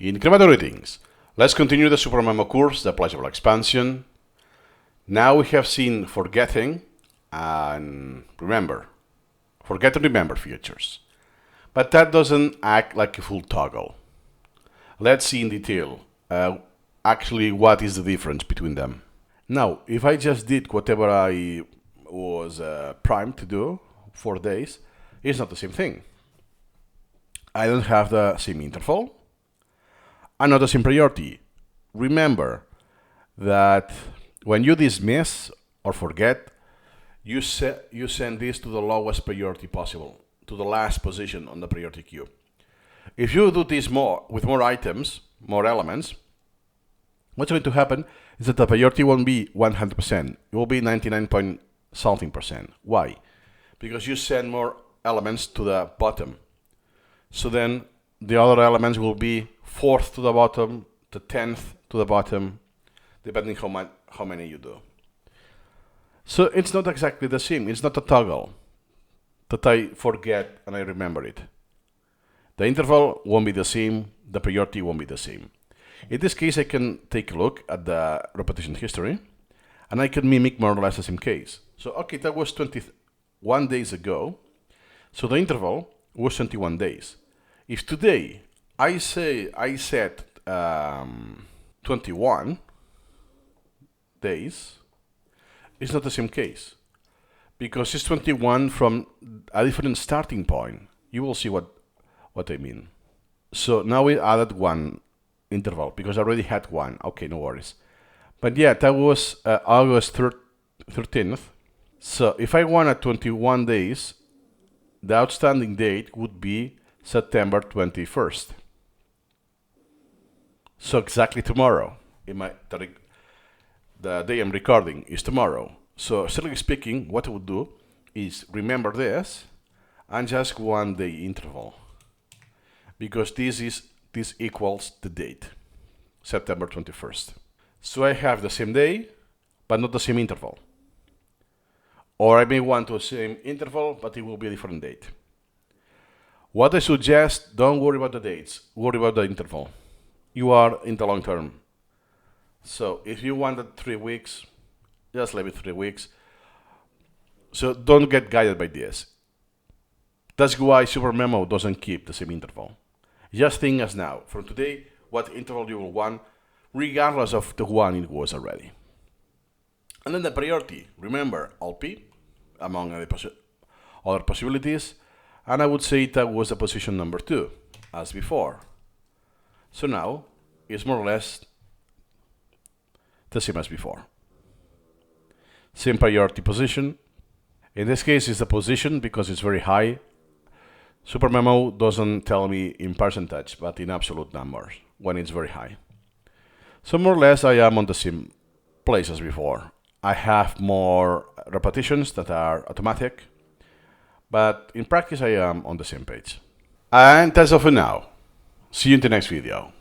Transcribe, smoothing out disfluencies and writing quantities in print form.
Incremental greetings. Let's continue the Supermemo course, the Pleasurable expansion. Now we have seen forgetting and remember. Forget and remember features. But that doesn't act like a full toggle. Let's see in detail actually what is the difference between them. Now, if I just did whatever I was primed to do for days, it's not the same thing. I don't have the same interval. And not the same priority. Remember that when you dismiss or forget, you send this to the lowest priority possible, to the last position on the priority queue. If you do this with more items, more elements, what's going to happen is that the priority won't be 100%. It will be 99 point something percent. Why? Because you send more elements to the bottom. So then the other elements will be 4th to the bottom, the 10th to the bottom, depending how many you do. So it's not exactly the same. It's not a toggle that I forget and I remember it. The interval won't be the same. The priority won't be the same. In this case, I can take a look at the repetition history, and I can mimic more or less the same case. So, okay, that was 21 days ago. So the interval was 21 days. If today I set 21 days, it's not the same case because it's 21 from a different starting point. You will see what I mean. So now we added one interval because I already had one. Okay, no worries. But yeah, that was August 13th. So if I wanted 21 days, the outstanding date would be September 21st. So exactly tomorrow, the day I'm recording is tomorrow. So strictly speaking, what I would do is remember this and just 1 day interval, because this equals the date, September 21st. So I have the same day, but not the same interval. Or I may want the same interval, but it will be a different date. What I suggest, don't worry about the dates, worry about the interval. You are in the long term. So if you wanted 3 weeks, just leave it 3 weeks. So don't get guided by this. That's why Supermemo doesn't keep the same interval. Just think as now, from today, what interval you will want, regardless of the one it was already. And then the priority, remember, LP, among other possibilities, and I would say that was the position number 2, as before. So now, it's more or less the same as before. Same priority position. In this case, it's the position because it's very high. Supermemo doesn't tell me in percentage, but in absolute numbers, when it's very high. So more or less, I am on the same place as before. I have more repetitions that are automatic, but in practice, I am on the same page. And that's all for now. See you in the next video.